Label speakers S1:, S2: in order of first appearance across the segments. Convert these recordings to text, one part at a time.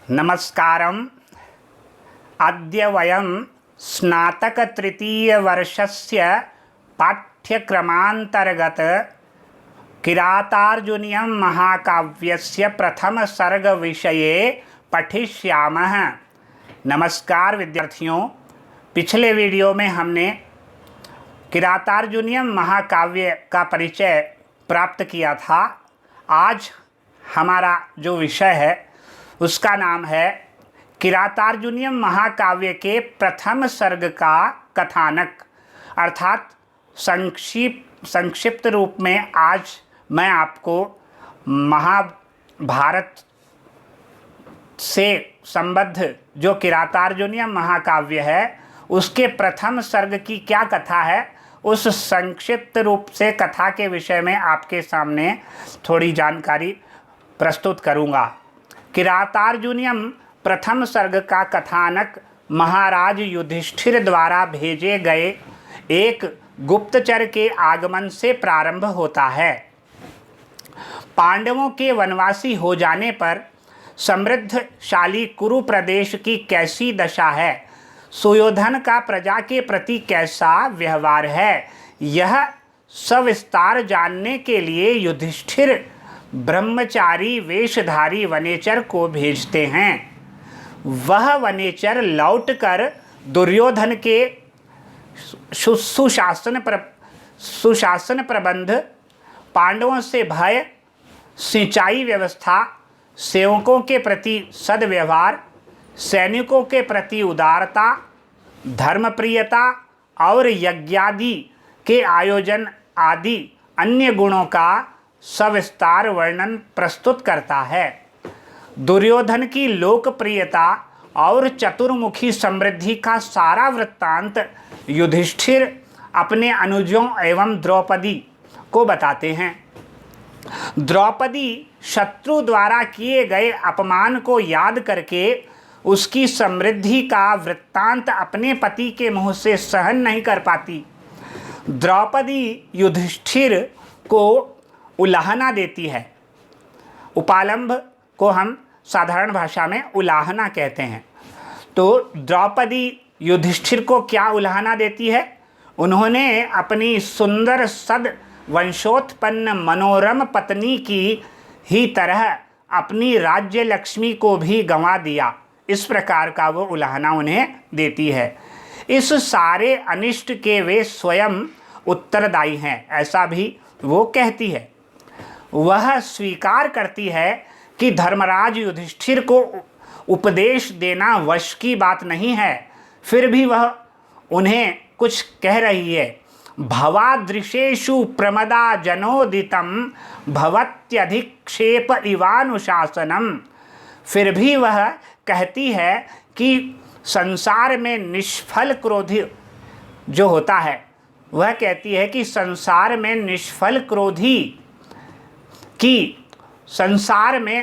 S1: नमस्कारम्। अद्य वयं स्नातकतृतीयवर्षस्य पाठ्यक्रमान्तर्गत किरातार्जुनीयं महाकाव्यस्य प्रथमसर्गविषये पठिष्यामः। नमस्कार विद्यार्थियों, पिछले वीडियो में हमने किरातार्जुनीयं महाकाव्य का परिचय प्राप्त किया था। आज हमारा जो विषय है उसका नाम है किरातार्जुनीयम महाकाव्य के प्रथम सर्ग का कथानक, अर्थात संक्षिप्त रूप में आज मैं आपको महाभारत से संबद्ध जो किरातार्जुनीयम महाकाव्य है उसके प्रथम सर्ग की क्या कथा है, उस संक्षिप्त रूप से कथा के विषय में आपके सामने थोड़ी जानकारी प्रस्तुत करूँगा। किरातार्जुनीयम प्रथम सर्ग का कथानक महाराज युधिष्ठिर द्वारा भेजे गए एक गुप्तचर के आगमन से प्रारंभ होता है। पांडवों के वनवासी हो जाने पर समृद्धशाली कुरु प्रदेश की कैसी दशा है, सुयोधन का प्रजा के प्रति कैसा व्यवहार है, यह सविस्तार जानने के लिए युधिष्ठिर ब्रह्मचारी वेशधारी वनेचर को भेजते हैं। वह वनेचर लौटकर दुर्योधन के सुशासन प्रबंध, पांडवों से भय, सिंचाई व्यवस्था, सेवकों के प्रति सद्व्यवहार, सैनिकों के प्रति उदारता, धर्मप्रियता और यज्ञादि के आयोजन आदि अन्य गुणों का सविस्तार वर्णन प्रस्तुत करता है। दुर्योधन की लोकप्रियता और चतुर्मुखी समृद्धि का सारा वृत्तांत युधिष्ठिर अपने अनुजों एवं द्रौपदी को बताते हैं। द्रौपदी शत्रु द्वारा किए गए अपमान को याद करके उसकी समृद्धि का वृत्तांत अपने पति के मुंह से सहन नहीं कर पाती। द्रौपदी युधिष्ठिर को उलाहना देती है। उपालंभ को हम साधारण भाषा में उलाहना कहते हैं। तो द्रौपदी युधिष्ठिर को क्या उलाहना देती है? उन्होंने अपनी सुंदर सद वंशोत्पन्न मनोरम पत्नी की ही तरह अपनी राज्य लक्ष्मी को भी गंवा दिया, इस प्रकार का वो उलाहना उन्हें देती है। इस सारे अनिष्ट के वे स्वयं उत्तरदायी हैं, ऐसा भी वो कहती है। वह स्वीकार करती है कि धर्मराज युधिष्ठिर को उपदेश देना वश की बात नहीं है, फिर भी वह उन्हें कुछ कह रही है। भवादृशेषु प्रमदा जनोदितम भवत्यधिक्षेप इवानुशासनम। फिर भी वह कहती है कि संसार में निष्फल क्रोधी जो होता है, वह कहती है कि संसार में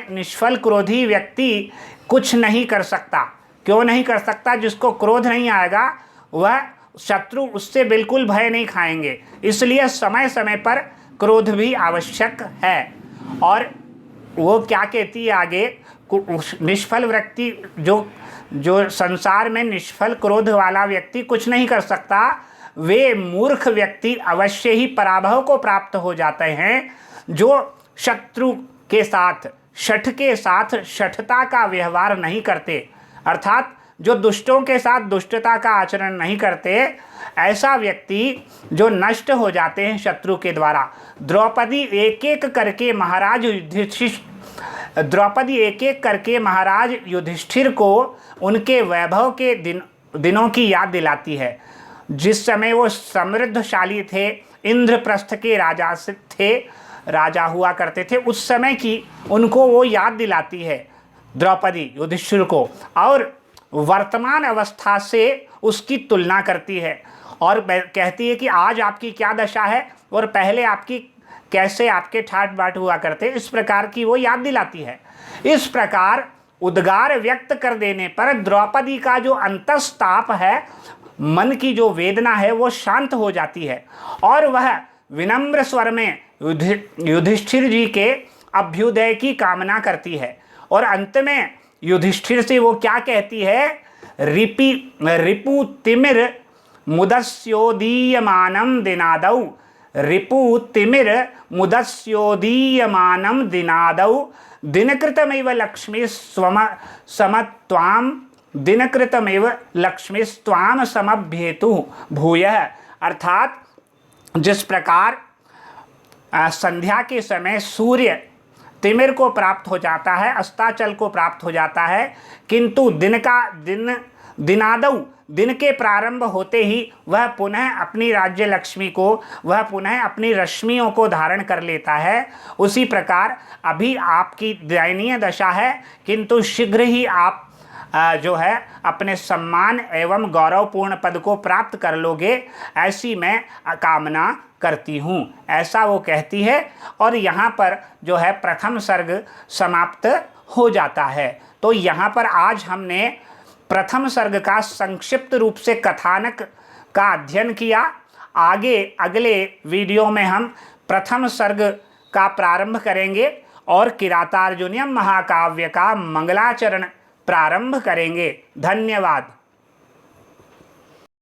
S1: निष्फल क्रोधी व्यक्ति कुछ नहीं कर सकता। क्यों नहीं कर सकता? जिसको क्रोध नहीं आएगा वह शत्रु उससे बिल्कुल भय नहीं खाएंगे। इसलिए समय समय पर क्रोध भी आवश्यक है। और वो क्या कहती है आगे, निष्फल व्यक्ति जो संसार में निष्फल क्रोध वाला व्यक्ति कुछ नहीं कर सकता, वे मूर्ख व्यक्ति अवश्य ही पराभव को प्राप्त हो जाते हैं, जो शत्रु के साथ शठता का व्यवहार नहीं करते, अर्थात जो दुष्टों के साथ दुष्टता का आचरण नहीं करते, ऐसा व्यक्ति जो नष्ट हो जाते हैं शत्रु के द्वारा। द्रौपदी एक एक करके महाराज युधिष्ठिर को उनके वैभव के दिनों की याद दिलाती है, जिस समय वो समृद्धशाली थे, इंद्रप्रस्थ के राजा हुआ करते थे। उस समय की उनको वो याद दिलाती है द्रौपदी युधिष्ठिर को, और वर्तमान अवस्था से उसकी तुलना करती है और कहती है कि आज आपकी क्या दशा है और पहले आपकी कैसे आपके ठाट बाट हुआ करते, इस प्रकार की वो याद दिलाती है। इस प्रकार उद्गार व्यक्त कर देने पर द्रौपदी का जो अंतस्ताप है, मन की जो वेदना है, वो शांत हो जाती है और वह विनम्र स्वर में युधिष्ठिर जी के अभ्युदय की कामना करती है और अंत में युधिष्ठिर से वो क्या कहती है, रिपु तिमिर मुदस्योदीयमानं दिनादौ, रिपु तिमिर मुदस्योदीयमानं दिनादौ, दिनकृतमेव लक्ष्मी समत्वाम, दिनकृतमेव लक्ष्मी स्वाम समभ्येतु भूयः। अर्थात जिस प्रकार संध्या के समय सूर्य तिमिर को प्राप्त हो जाता है, अस्ताचल को प्राप्त हो जाता है, किंतु दिनादौ दिन के प्रारंभ होते ही वह पुनः अपनी राज्य लक्ष्मी को, वह पुनः अपनी रश्मियों को धारण कर लेता है। उसी प्रकार अभी आपकी दयनीय दशा है, किंतु शीघ्र ही आप जो है अपने सम्मान एवं गौरवपूर्ण पद को प्राप्त कर लोगे, ऐसी मैं कामना करती हूँ, ऐसा वो कहती है। और यहाँ पर जो है प्रथम सर्ग समाप्त हो जाता है। तो यहाँ पर आज हमने प्रथम सर्ग का संक्षिप्त रूप से कथानक का अध्ययन किया। आगे अगले वीडियो में हम प्रथम सर्ग का प्रारंभ करेंगे और किरातार्जुनीयम महाकाव्य का मंगलाचरण प्रारंभ करेंगे। धन्यवाद।